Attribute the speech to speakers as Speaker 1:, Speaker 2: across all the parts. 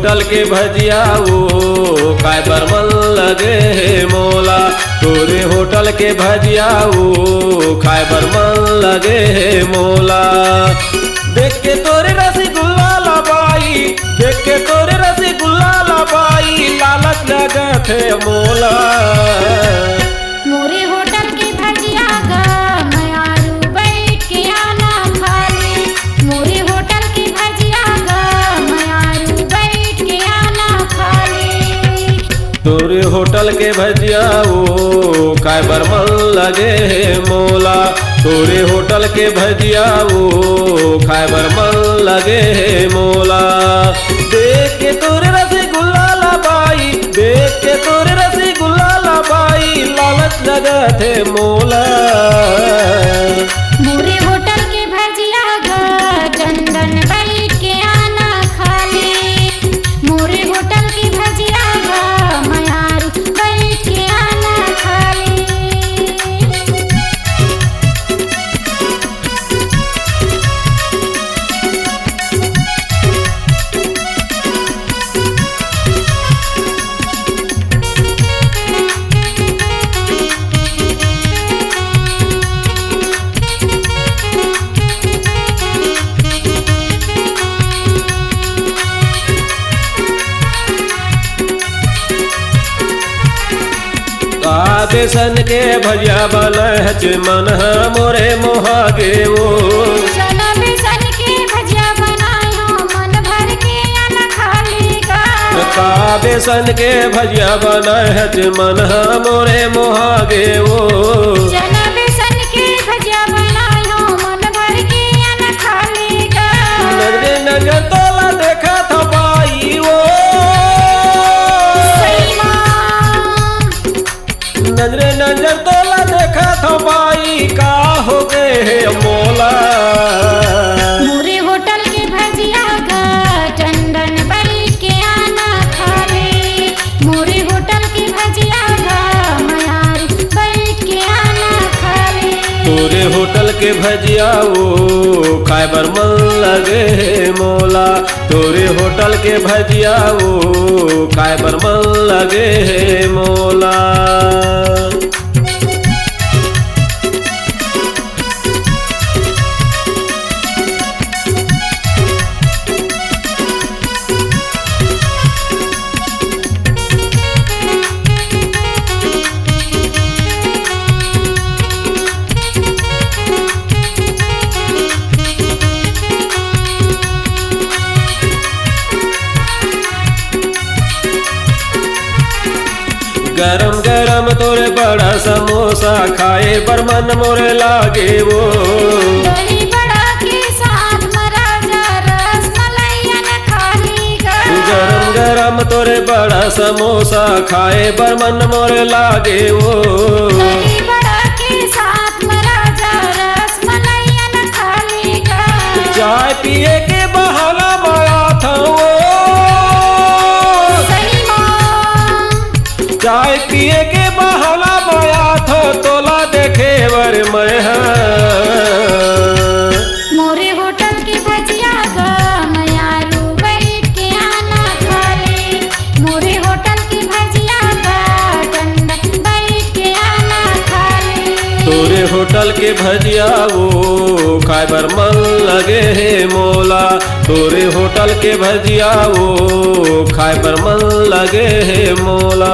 Speaker 1: Hotel के भजिया वो काय बर मन लगे हे मोला। तोरे होटल के भजिया वो खाए बर मन लगे हे मोला। देख के तोरे रसगुल्ला लबाई, देख के तोरे रसगुल्ला लबाई, लालच लगत है मोला।
Speaker 2: मोरे होटल की भजिया गा मयारू बैठ के आना खाली। मोरे होटल की भजिया गा मयारू बैठ के आना खाली।
Speaker 1: तोरे होटल के भजिया वो काय बर मन लगे हे मोला। तोरे होटल के भजिया वो खाए बर मन लगे हे मोला। देख के तोरे रसगुल्ला लबाई, देख के तोरे रसगुल्ला लबाई, लालच लगत है मोला।
Speaker 2: मोरे होटल के भजिया गा चंदन बैठ के आना खाली। मोरे होटल की भजिया गा मयारू बैठ के आना खाली।
Speaker 1: बेसन के भजिया बनहच मन मोरे मोहागे वो।
Speaker 2: चना बेसन के भजिया बनाए हो मन भर के आना खाली
Speaker 1: का बेसन के भजिया बनहच मन मोरे मोहागे वो।
Speaker 2: चना बेसन के भजिया बनाए हो मन भर के आना खाली का।
Speaker 1: नजरे नजर तोला देखा था बाई वो। नजरे नजर तोला देखा था बाई, का हो गए मोला।
Speaker 2: मोरे होटल के भजिया गा चंदन बैठ के आना खाली। मोरे होटल की भजिया गा मयारू बैठ के आना खाली।
Speaker 1: तोरे होटल के भजिया वो खाए बर मन लगे हे मोला। तोरे होटल के भजिया वो खाए बर मन लगे हे मोला। गरम गरम तोरे बड़ा समोसा खाए बर मन मोरे लागे वो।
Speaker 2: दही बड़ा के साथ महाराजा रसमलाई न खाली गा।
Speaker 1: गरम गरम तोरे बड़ा समोसा खाए बर मन मोरे लागे वो।
Speaker 2: दही बड़ा के साथ महाराजा रसमलाई न खाली गा।
Speaker 1: चाय पिए के बहाना माया था वो। चाय पिए के बहाना माया था तोला देखे बर मैं।
Speaker 2: मोरे होटल की भजिया गा मयारू बैठ के आना खाली। मोरे होटल की भजिया गा चंदन बैठ के आना खाली।
Speaker 1: तोरे होटल के भजिया वो खाए बर मन लगे हे मोला। तोरे होटल के भजिया वो खाए बर मन लगे हे मोला।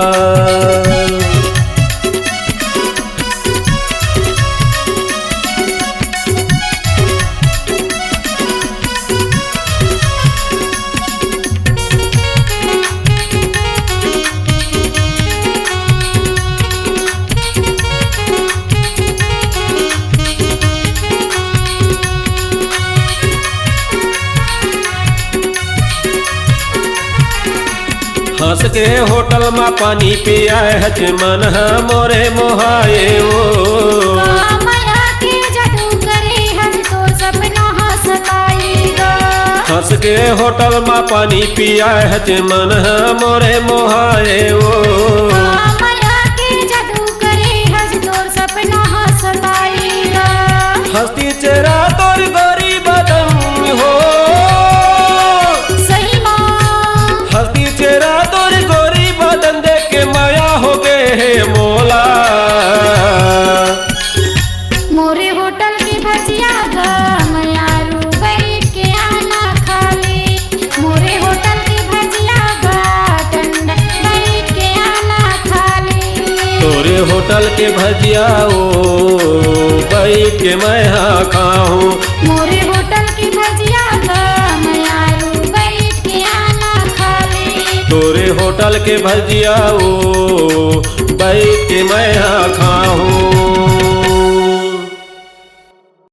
Speaker 1: हंस के होटल में पानी पियाए हज मन मोरे मोहाए वो।
Speaker 2: माया के जादू करे हज तो सपना हंसताएगा।
Speaker 1: हंस के होटल में पानी पियाए हज मन मोरे मोहाए वो।
Speaker 2: माया के जादू करे हज तो सपना हंसताएगा।
Speaker 1: हंसती चेहरा तोर गोरी बदन हो। तोरे होटल के भजिया बैठ के मैं खाऊं।
Speaker 2: मोरे होटल की भजिया मयारू बैठ के आना खा ले।
Speaker 1: तोरे होटल के भजिया बैठ के मैं खाऊं।